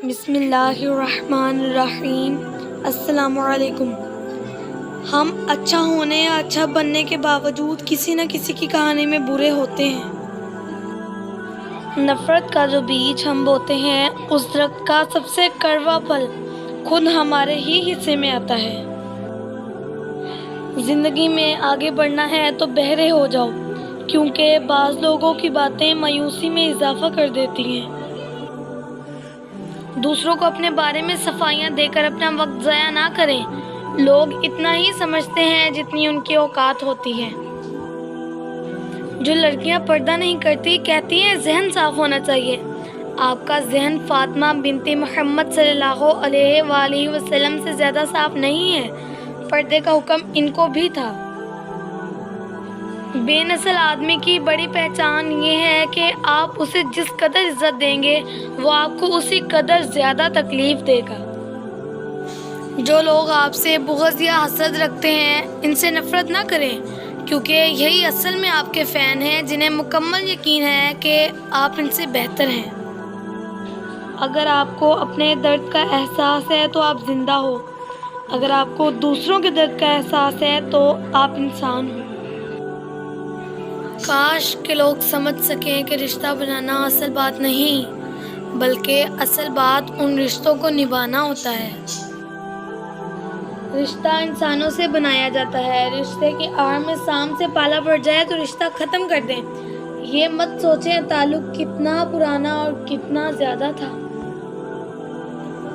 بسم اللہ الرحمن الرحیم۔ السلام علیکم۔ ہم اچھا ہونے یا اچھا بننے کے باوجود کسی نہ کسی کی کہانی میں برے ہوتے ہیں۔ نفرت کا جو بیج ہم بوتے ہیں، اس درخت کا سب سے کڑوا پھل خود ہمارے ہی حصے میں آتا ہے۔ زندگی میں آگے بڑھنا ہے تو بہرے ہو جاؤ، کیونکہ بعض لوگوں کی باتیں مایوسی میں اضافہ کر دیتی ہیں۔ دوسروں کو اپنے بارے میں صفائیاں دے کر اپنا وقت ضائع نہ کریں۔ لوگ اتنا ہی سمجھتے ہیں جتنی ان کی اوقات ہوتی ہے۔ جو لڑکیاں پردہ نہیں کرتی کہتی ہیں ذہن صاف ہونا چاہیے۔ آپ کا ذہن فاطمہ بنت محمد صلی اللہ علیہ وآلہ وسلم سے زیادہ صاف نہیں ہے۔ پردے کا حکم ان کو بھی تھا۔ بے نسل آدمی کی بڑی پہچان یہ ہے کہ آپ اسے جس قدر عزت دیں گے وہ آپ کو اسی قدر زیادہ تکلیف دے گا۔ جو لوگ آپ سے بغض یا حسد رکھتے ہیں ان سے نفرت نہ کریں، کیونکہ یہی اصل میں آپ کے فین ہیں جنہیں مکمل یقین ہے کہ آپ ان سے بہتر ہیں۔ اگر آپ کو اپنے درد کا احساس ہے تو آپ زندہ ہو، اگر آپ کو دوسروں کے درد کا احساس ہے تو آپ انسان ہو۔ کاش کہ لوگ سمجھ سکیں کہ رشتہ بنانا اصل بات نہیں، بلکہ اصل بات ان رشتوں کو نبھانا ہوتا ہے۔ رشتہ انسانوں سے بنایا جاتا ہے۔ رشتے کی آڑ میں سام سے پالا پڑ جائے تو رشتہ ختم کر دیں۔ یہ مت سوچیں تعلق کتنا پرانا اور کتنا زیادہ تھا۔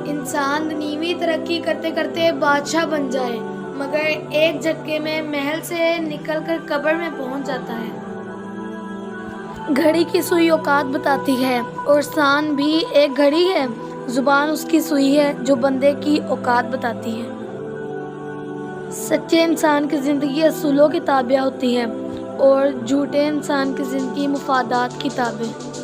انسان دنیوی ترقی کرتے کرتے بادشاہ بن جائے، مگر ایک جھٹکے میں محل سے نکل کر قبر میں پہنچ جاتا ہے۔ گھڑی کی سوئی اوقات بتاتی ہے اور سان بھی ایک گھڑی ہے۔ زبان اس کی سوئی ہے جو بندے کی اوقات بتاتی ہے۔ سچے انسان کی زندگی اصولوں کی تابع ہوتی ہے اور جھوٹے انسان کی زندگی مفادات کی تابع۔